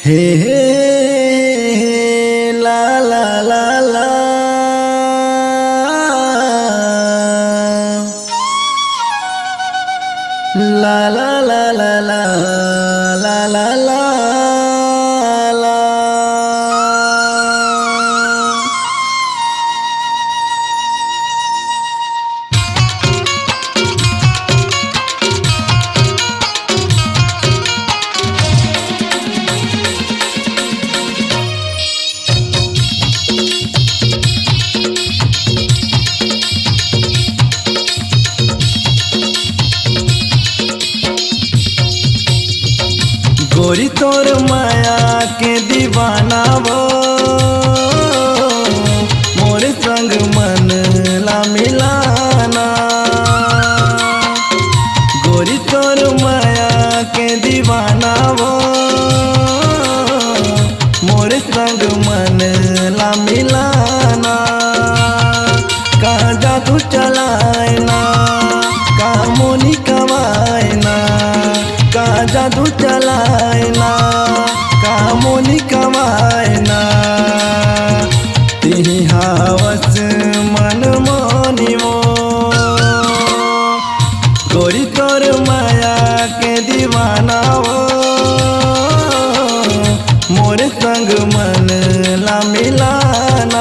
हे हे ला ला ला ला ला ला ला ला ला ला ला ला ला। गोरी तोर माया के दीवाना वो मोर संग मन ला मिलाना। गोरी तोर माया के दीवाना वो मोर संग मन ला मिलाना। का जादू चलाए ना का मोनी कवाए ना, का जादू चलाए ना का मोनी कमाए ना। तिही हावस मन मोनी वो गोरी तोर माया के दीवाना वो मोर संग मन ला मिलाना।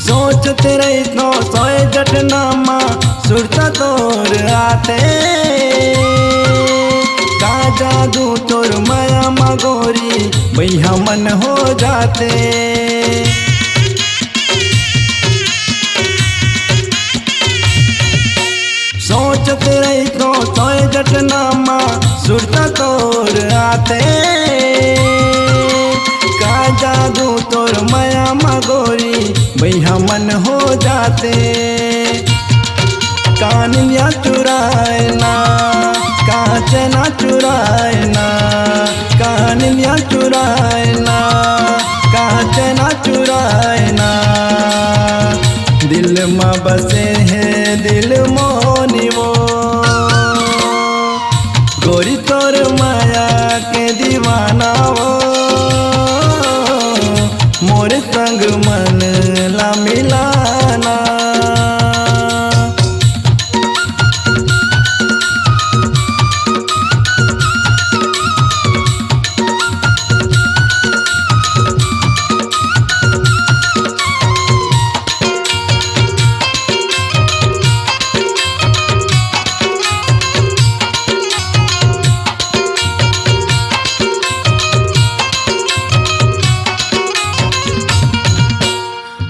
सोचते रही तो सोए जटनामा सुरता तोर आते। का जादू तोर माया मगोरी भैया मन हो जाते। सोचते रही तो सोए जटनामा सुरता तोर आते। का जादू तोर माया मगोरी भैया मन हो जाते। कानिया चुराए ना काचना चुराए ना, कानिया चुराए ना काचना चुराए ना। दिल में बसे है दिल मोनी वो गोरी तोर माया के दीवाना वो मोर संग मन ला मिलाना।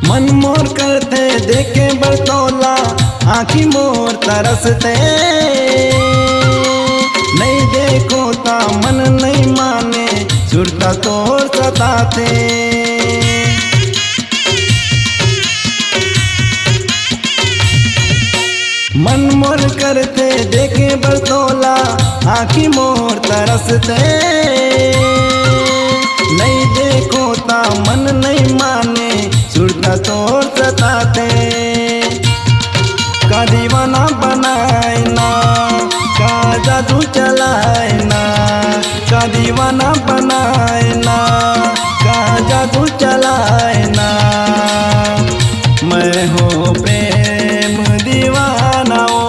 मन मोर करते देखे बरतौला आँखी मोर तरसते। नहीं देखो ता मन नहीं माने सुरता तोर सताते। मन मोर करते देखे बरतौला आँखी मोर तरसते। नहीं देखो ता मन नहीं माने सुरता तोर सताते। का दीवाना बनाए ना का जादू चलाए ना, का दीवाना बनाए ना का जादू चलाए ना। मैं हो प्रेम दीवाना ओ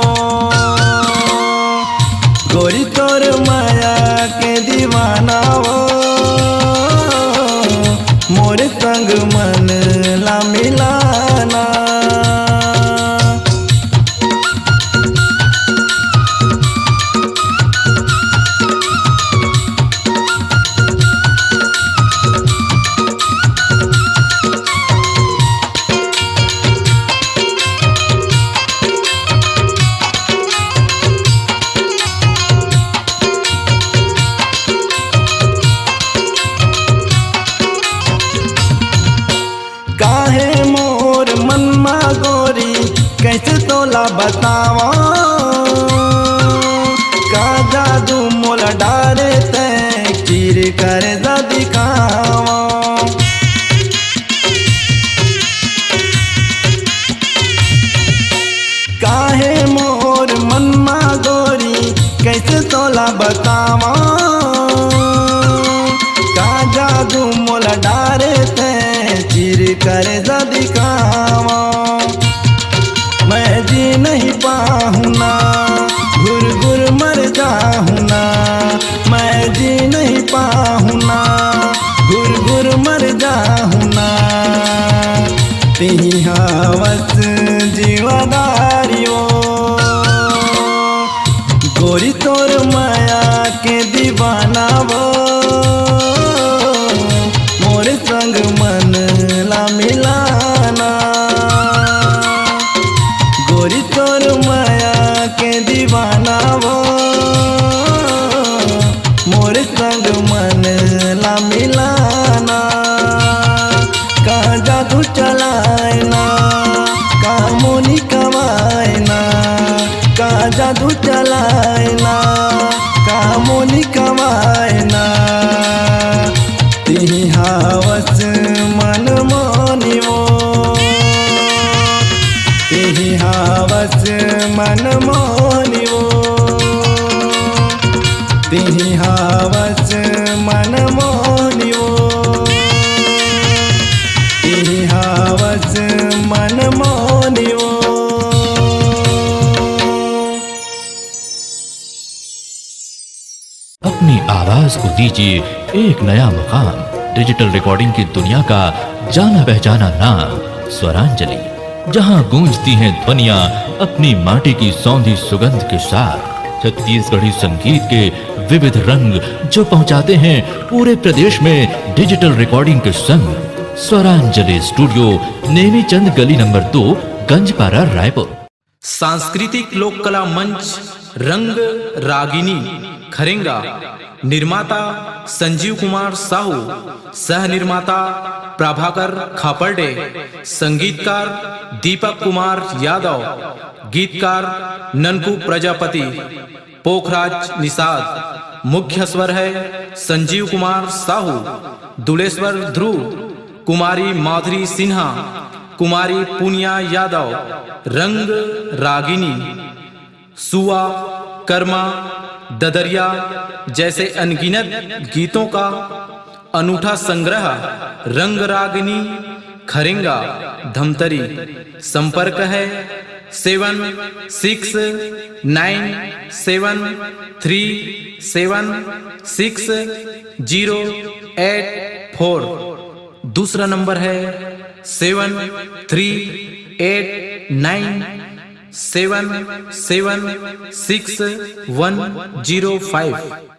गोरी तोर माया के दीवाना ओ मोर संग मन ला मिलाना। तोला बतावा का जादू मोल डारे ते कीर कर दिखावा। काहे मोर मनमा गोरी कैसे तोला बतावा का जादू मोल डारे ते कीर कर दिखावा। मैं जी नहीं पाहूँ ना घुर घुर मर जाहूँ ना, मैं जी नहीं पाहूँ ना घुर घुर मर जाहूँ ना। तिही हवस जीवदारियो गोरी तोर माया के दीवाना वो मोर संग मन ला मिलाना। गोरी तोर माया के दीवाना वो मोर संग मन ला मिलाना। का जादू चलाए ना का मोनी कमाए ना, का जादू चलाए ना का मोनी कमाए ना। तिही हवस मन मोनी वो तिही हवस मन मोनी वो तिही हवस मन मोनी वो तिही हवस मन मोनी वो। अपनी आवाज को दीजिए एक नया मुकाम। डिजिटल रिकॉर्डिंग की दुनिया का जाना पहचाना नाम स्वरांजलि, जहां गूंजती हैं ध्वनियां अपनी माटी की सौंधी सुगंध के साथ। छत्तीसगढ़ी संगीत के विविध रंग जो पहुंचाते हैं पूरे प्रदेश में डिजिटल रिकॉर्डिंग के संग। स्वरांजलि स्टूडियो नेमीचंद गली नंबर 2 गंजपारा रायपुर। सांस्कृतिक लोक कला मंच रंग रागिनी खरेंगा, निर्माता संजीव कुमार साहू, सह निर्माता प्रभाकर खापर्डे, संगीतकार दीपक कुमार यादव, गीतकार ननकू प्रजापति, पोखराज निषाद। मुख्य स्वर है संजीव कुमार साहू, दुलेश्वर ध्रुव, कुमारी माधुरी सिन्हा, कुमारी पूनिया यादव। रंग रागिनी सुआ, कर्मा, ददरिया जैसे अनगिनत गीतों का अनूठा संग्रह रंग रागिनी खरेंगा धमतरी। संपर्क है 7696376084। दूसरा नंबर है 7389776105।